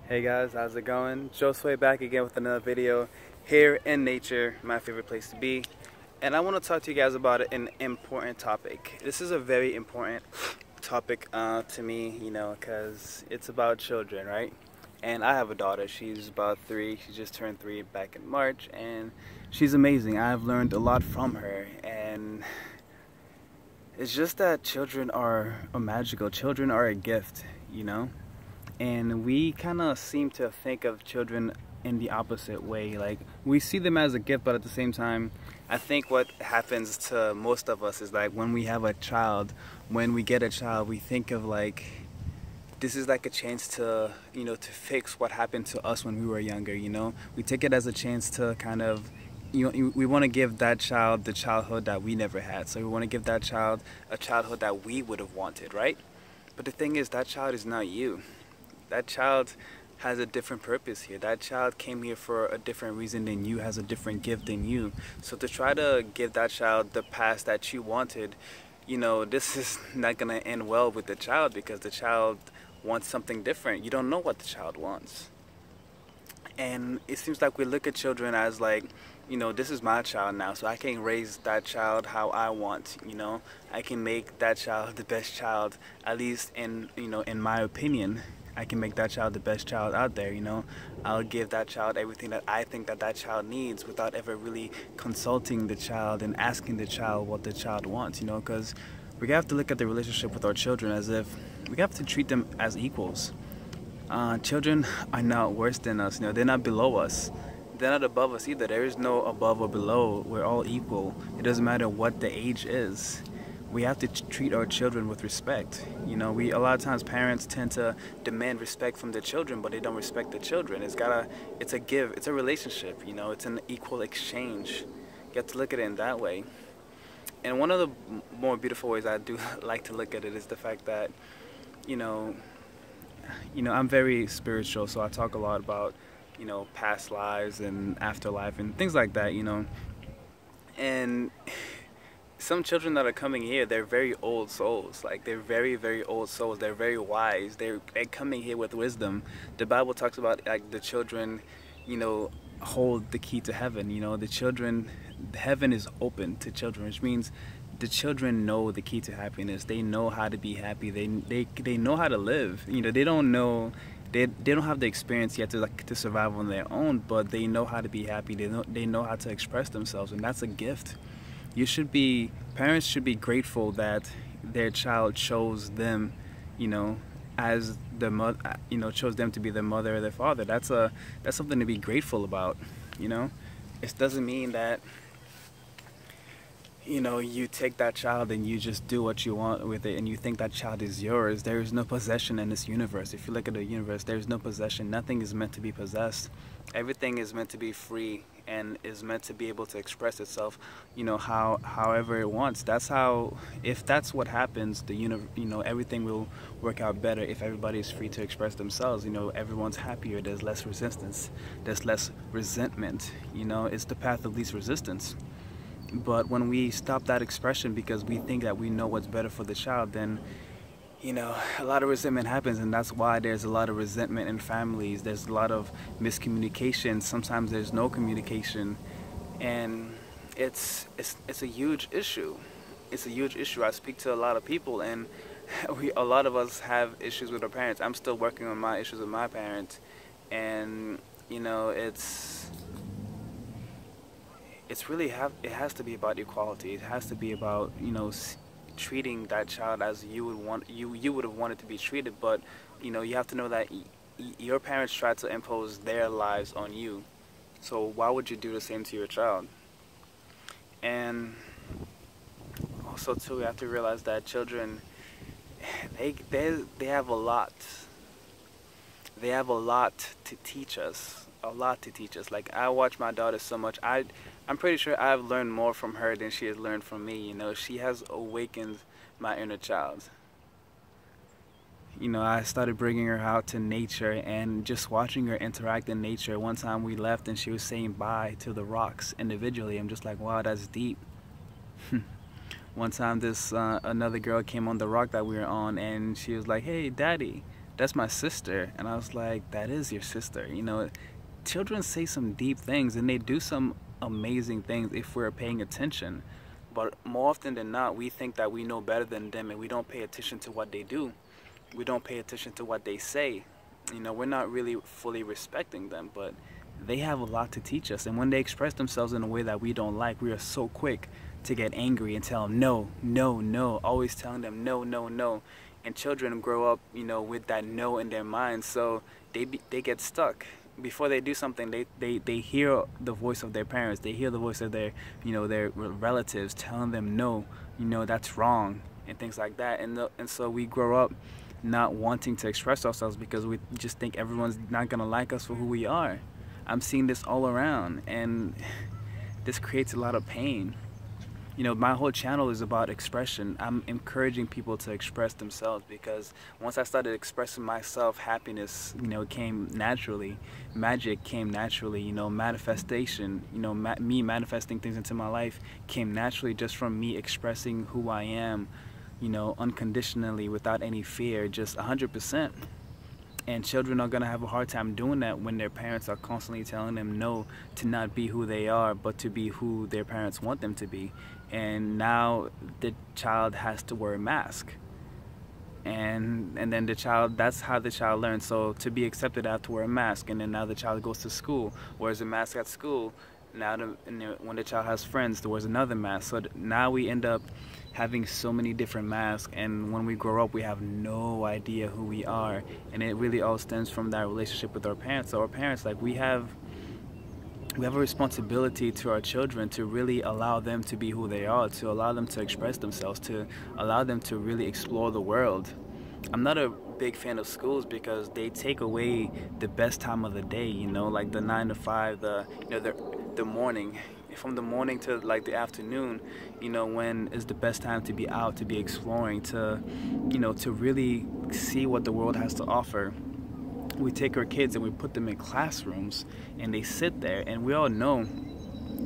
Hey guys, how's it going? Josue back again with another video here in nature, my favorite place to be. And I want to talk to you guys about an important topic. This is a very important topic to me, because it's about children, right? And I have a daughter. She's about 3. She just turned 3 back in March, and she's amazing. I've learned a lot from her, and it's just that children are magical. Children are a gift, and we kind of seem to think of children in the opposite way. Like, we see them as a gift, but at the same time, I think what happens to most of us is like when we have a child, when we get a child, we think of like, this is like a chance to, to fix what happened to us when we were younger, We take it as a chance to kind of, we want to give that child the childhood that we never had. So we want to give that child a childhood that we would have wanted, right? But the thing is, that child is not you. That child has a different purpose here. That child came here for a different reason than you, has a different gift than you. So to try to give that child the past that you wanted, this is not going to end well with the child, because the child wants something different. You don't know what the child wants. And it seems like we look at children as like, this is my child now, so I can raise that child how I want, I can make that child the best child, at least in my opinion. I can make that child the best child out there, I'll give that child everything that I think that child needs without ever really consulting the child and asking the child what the child wants, because we have to look at the relationship with our children as if we have to treat them as equals. Children are not worse than us, they're not below us. They're not above us either. There is no above or below. We're all equal. It doesn't matter what the age is. We have to treat our children with respect. A lot of times parents tend to demand respect from their children, but they don't respect the children. It's a give. It's a relationship. It's an equal exchange. You have to look at it in that way. And one of the more beautiful ways I do like to look at it is the fact that, I'm very spiritual, so I talk a lot about, past lives and afterlife and things like that, And some children that are coming here, they're very old souls. Like, they're very, very old souls. They're very wise. They're coming here with wisdom. The Bible talks about, like, the children, hold the key to heaven. Heaven is open to children, which means the children know the key to happiness. They know how to be happy. They know how to live. They don't know. They don't have the experience yet to survive on their own, but they know how to be happy. They know how to express themselves, and that's a gift. Parents should be grateful that their child chose them, as the mother, chose them to be their mother or their father. That's something to be grateful about. It doesn't mean that you take that child and you just do what you want with it and you think that child is yours. There is no possession in this universe. If you look at the universe, there is no possession. Nothing is meant to be possessed. Everything is meant to be free and is meant to be able to express itself, however it wants. If that's what happens, everything will work out better if everybody is free to express themselves. Everyone's happier. There's less resistance. There's less resentment. It's the path of least resistance. But when we stop that expression because we think that we know what's better for the child, then a lot of resentment happens, and that's why there's a lot of resentment in families. There's a lot of miscommunication. Sometimes there's no communication, and it's a huge issue. It's a huge issue. I speak to a lot of people, and a lot of us have issues with our parents. I'm still working on my issues with my parents, and it has to be about equality. It has to be about treating that child as you would have wanted to be treated. But you have to know that your parents tried to impose their lives on you, so why would you do the same to your child? And also too, we have to realize that children, they have a lot. They have a lot to teach us. Like, I watch my daughter so much. I'm pretty sure I've learned more from her than she has learned from me. She has awakened my inner child. I started bringing her out to nature and just watching her interact in nature. One time we left and she was saying bye to the rocks individually. I'm just like, wow, that's deep. One time another girl came on the rock that we were on, and she was like, hey, daddy. that's my sister. And I was like, that is your sister. You know, children say some deep things and they do some amazing things if we're paying attention. But more often than not, we think that we know better than them and we don't pay attention to what they do. We don't pay attention to what they say. You know, we're not really fully respecting them, but they have a lot to teach us. And when they express themselves in a way that we don't like, we are so quick to get angry and tell them no, no, no, always telling them no, no, no. And children grow up, you know, with that no in their minds, so they get stuck. Before they do something, they hear the voice of their parents, they hear the voice of their, you know, their relatives telling them no, you know, that's wrong, and things like that. And so we grow up not wanting to express ourselves because we just think everyone's not gonna like us for who we are. I'm seeing this all around, and this creates a lot of pain. You know, my whole channel is about expression. I'm encouraging people to express themselves, because once I started expressing myself, happiness, you know, came naturally. Magic came naturally. You know, manifestation, you know, me manifesting things into my life came naturally just from me expressing who I am, you know, unconditionally, without any fear, just 100%. And children are going to have a hard time doing that when their parents are constantly telling them no, to not be who they are, but to be who their parents want them to be. And now the child has to wear a mask. And then the child, that's how the child learns. So to be accepted, I have to wear a mask. And then now the child goes to school, wears a mask at school. Now when the child has friends, there was another mask. So now we end up having so many different masks, and when we grow up we have no idea who we are, and it really all stems from that relationship with our parents. So our parents, like, we have a responsibility to our children to really allow them to be who they are, to allow them to express themselves, to allow them to really explore the world. I'm not a big fan of schools because they take away the best time of the day, you know, like the 9 to 5, the morning. From the morning to like the afternoon, you know, when is the best time to be out, to be exploring, to, you know, to really see what the world has to offer. We take our kids and we put them in classrooms and they sit there, and we all know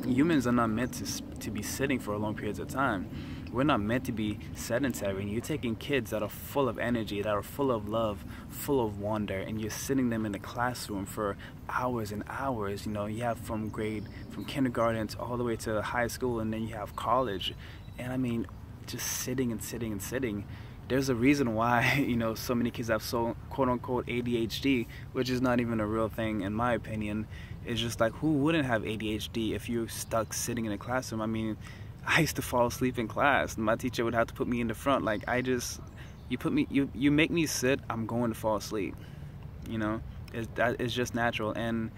humans are not meant to be sitting for long periods of time. We're not meant to be sedentary. And you're taking kids that are full of energy, that are full of love, full of wonder, and you're sitting them in the classroom for hours and hours. You know, you have from kindergarten to all the way to high school, and then you have college. And I mean, just sitting and sitting and sitting. There's a reason why, you know, so many kids have so quote-unquote ADHD, which is not even a real thing in my opinion. It's just like, who wouldn't have ADHD if you're stuck sitting in a classroom? I mean, I used to fall asleep in class. My teacher would have to put me in the front. Like, you make me sit, I'm going to fall asleep. You know, it's just natural. And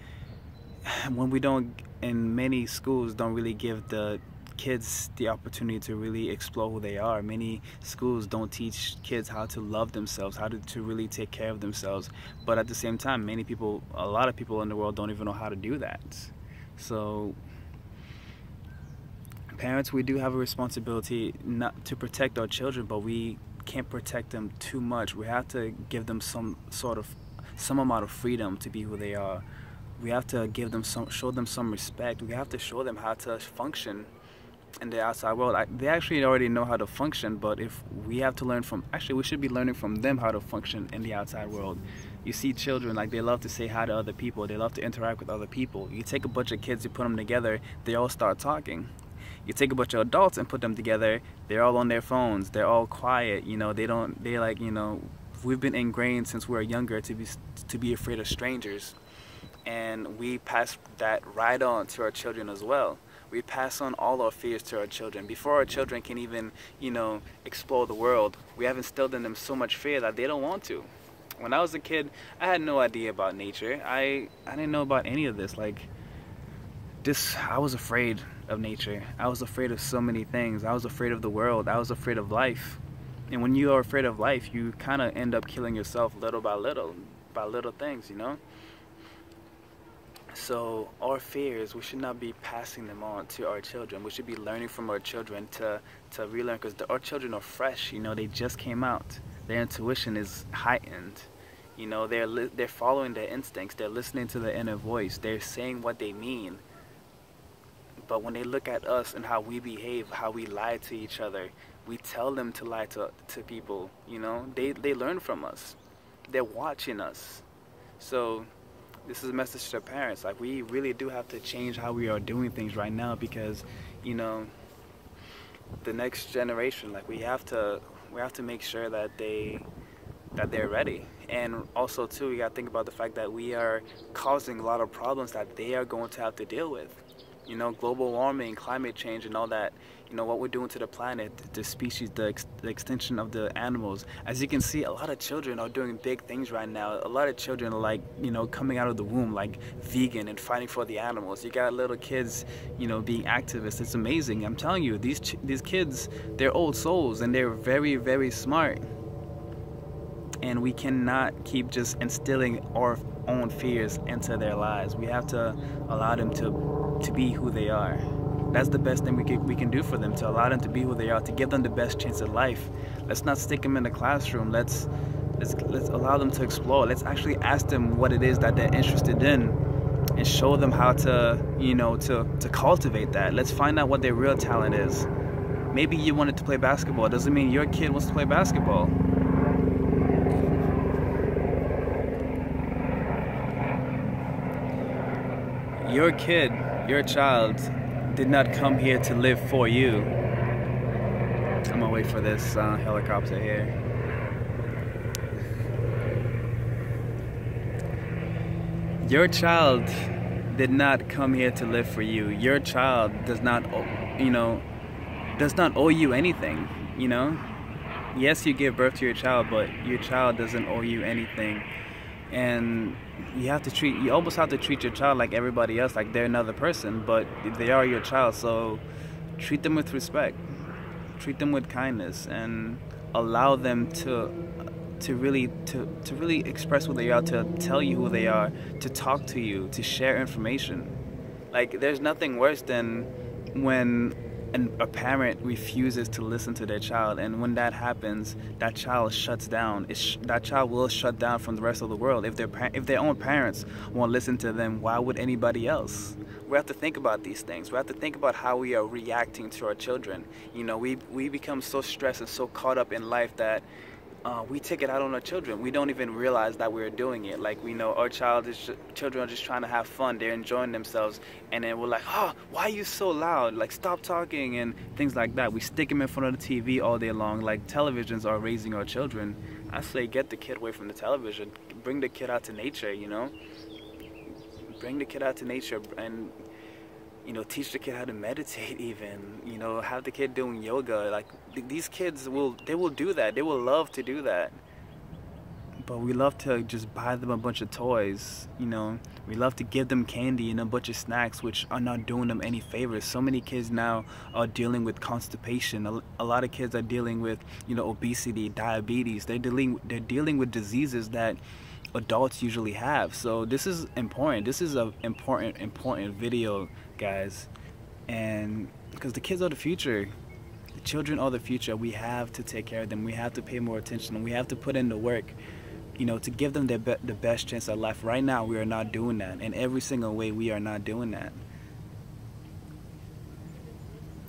when we don't, in many schools don't really give the kids the opportunity to really explore who they are. Many schools don't teach kids how to love themselves, how to really take care of themselves. But at the same time, a lot of people in the world don't even know how to do that. So parents, we do have a responsibility not to protect our children, but we can't protect them too much. We have to give them some amount of freedom to be who they are. We have to show them some respect. We have to show them how to function in the outside world. They actually already know how to function, but if we have to learn from, actually we should be learning from them how to function in the outside world. You see children, like, they love to say hi to other people, they love to interact with other people. You take a bunch of kids, you put them together, they all start talking. You take a bunch of adults and put them together, they're all on their phones, they're all quiet, you know, we've been ingrained since we were younger to be afraid of strangers. And we pass that right on to our children as well. We pass on all our fears to our children. Before our children can even, you know, explore the world, we have instilled in them so much fear that they don't want to. When I was a kid, I had no idea about nature. I didn't know about any of this. Like, I was afraid of nature. I was afraid of so many things. I was afraid of the world. I was afraid of life. And when you are afraid of life, you kind of end up killing yourself little by little things, you know? So our fears, we should not be passing them on to our children. We should be learning from our children to relearn, because our children are fresh, you know, they just came out. Their intuition is heightened. You know, they're following their instincts. They're listening to their inner voice. They're saying what they mean. But when they look at us and how we behave, how we lie to each other, we tell them to lie to people, you know, they learn from us. they're watching us. So this is a message to parents. Like, we really do have to change how we are doing things right now, because, you know, the next generation, like, we have to make sure that they're ready. And also too, we got to think about the fact that we are causing a lot of problems that they are going to have to deal with. You know, global warming, climate change, and all that. You know, what we're doing to the planet, the species, the extinction of the animals. As you can see, a lot of children are doing big things right now. A lot of children are, like, you know, coming out of the womb, like, vegan and fighting for the animals. You got little kids, you know, being activists. It's amazing. I'm telling you, these kids, they're old souls, and they're very, very smart. And we cannot keep just instilling our own fears into their lives. We have to allow them to be who they are. That's the best thing we can do for them, to allow them to be who they are, to give them the best chance at life. Let's not stick them in the classroom. Let's allow them to explore. Let's actually ask them what it is that they're interested in, and show them how to, you know, to cultivate that. Let's find out what their real talent is. Maybe you wanted to play basketball. It doesn't mean your kid wants to play basketball. Your kid, your child, did not come here to live for you. I'm gonna wait for this helicopter here. Your child did not come here to live for you. Your child does not, you know, does not owe you anything, you know? Yes, you give birth to your child, but your child doesn't owe you anything. And you almost have to treat your child like everybody else, like they're another person, but they are your child. So treat them with respect, treat them with kindness, and allow them to really express who they are, to tell you who they are, to talk to you, to share information. Like, there's nothing worse than when a parent refuses to listen to their child, and when that happens, that child shuts down. That child will shut down from the rest of the world. If their own parents won't listen to them, why would anybody else? We have to think about these things. We have to think about how we are reacting to our children. You know, we become so stressed and so caught up in life that we take it out on our children. We don't even realize that we're doing it. Like, we know our children are just trying to have fun. They're enjoying themselves. And then we're like, oh, why are you so loud? Like, stop talking, and things like that. We stick them in front of the TV all day long. Like, televisions are raising our children. I say get the kid away from the television. Bring the kid out to nature, you know? Bring the kid out to nature, and, you know, teach the kid how to meditate even, you know, have the kid doing yoga. Like, these kids will do that. They will love to do that. But we love to just buy them a bunch of toys, you know. We love to give them candy and a bunch of snacks, which are not doing them any favors. So many kids now are dealing with constipation. A lot of kids are dealing with, you know, obesity, diabetes. They're dealing with diseases that adults usually have. So this is important. This is an important video, guys. And because the kids are the future. The children are the future. We have to take care of them. We have to pay more attention. We have to put in the work, you know, to give them the best chance at life. Right now, we are not doing that. In every single way, we are not doing that.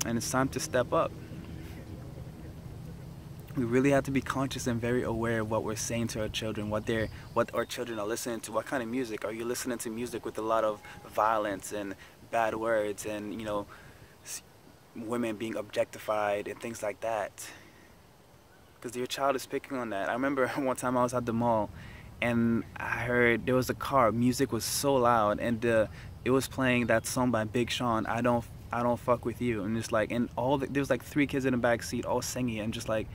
And it's time to step up. We really have to be conscious and very aware of what we're saying to our children, what our children are listening to. What kind of music? Are you listening to music with a lot of violence and bad words and, you know, women being objectified and things like that? Because your child is picking on that. I remember one time I was at the mall and I heard there was a car. Music was so loud, and it was playing that song by Big Sean, I don't fuck with you. And it's like, and there was like 3 kids in the back seat all singing, and just like,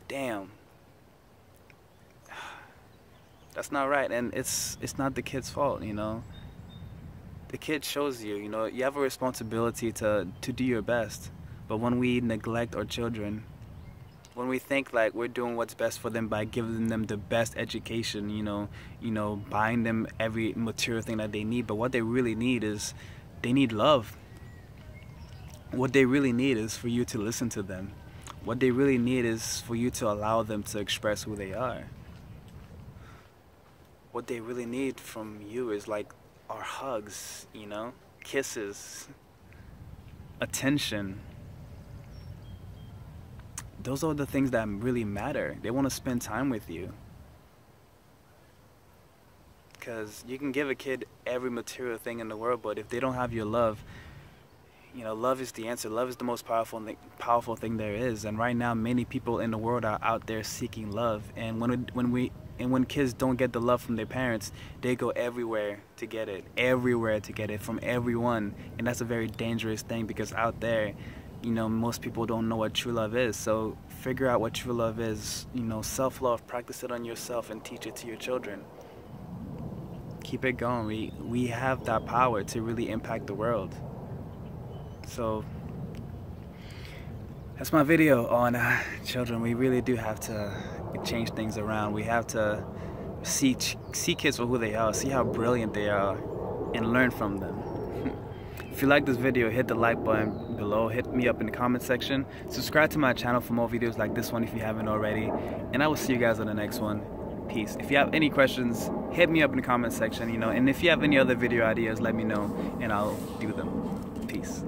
damn, that's not right. And it's not the kid's fault, you know. The kid shows you, you know, you have a responsibility to do your best. But when we neglect our children, when we think like we're doing what's best for them by giving them the best education, you know, buying them every material thing that they need, but what they really need is, they need love. What they really need is for you to listen to them. What they really need is for you to allow them to express who they are. What they really need from you is like our hugs, you know, kisses, attention. Those are the things that really matter. They want to spend time with you. because you can give a kid every material thing in the world, but if they don't have your love, you know, love is the answer. Love is the most powerful thing there is. And right now, many people in the world are out there seeking love. And when kids don't get the love from their parents, they go everywhere to get it from everyone. And that's a very dangerous thing, because out there, you know, most people don't know what true love is. So figure out what true love is. You know, self-love, practice it on yourself and teach it to your children. Keep it going. We have that power to really impact the world. So that's my video on children. We really do have to change things around. We have to see kids for who they are, see how brilliant they are, and learn from them. If you like this video, hit the like button below, hit me up in the comment section, subscribe to my channel for more videos like this one if you haven't already, and I will see you guys on the next one. Peace. If you have any questions, hit me up in the comment section, you know, and if you have any other video ideas, let me know and I'll do them. Peace.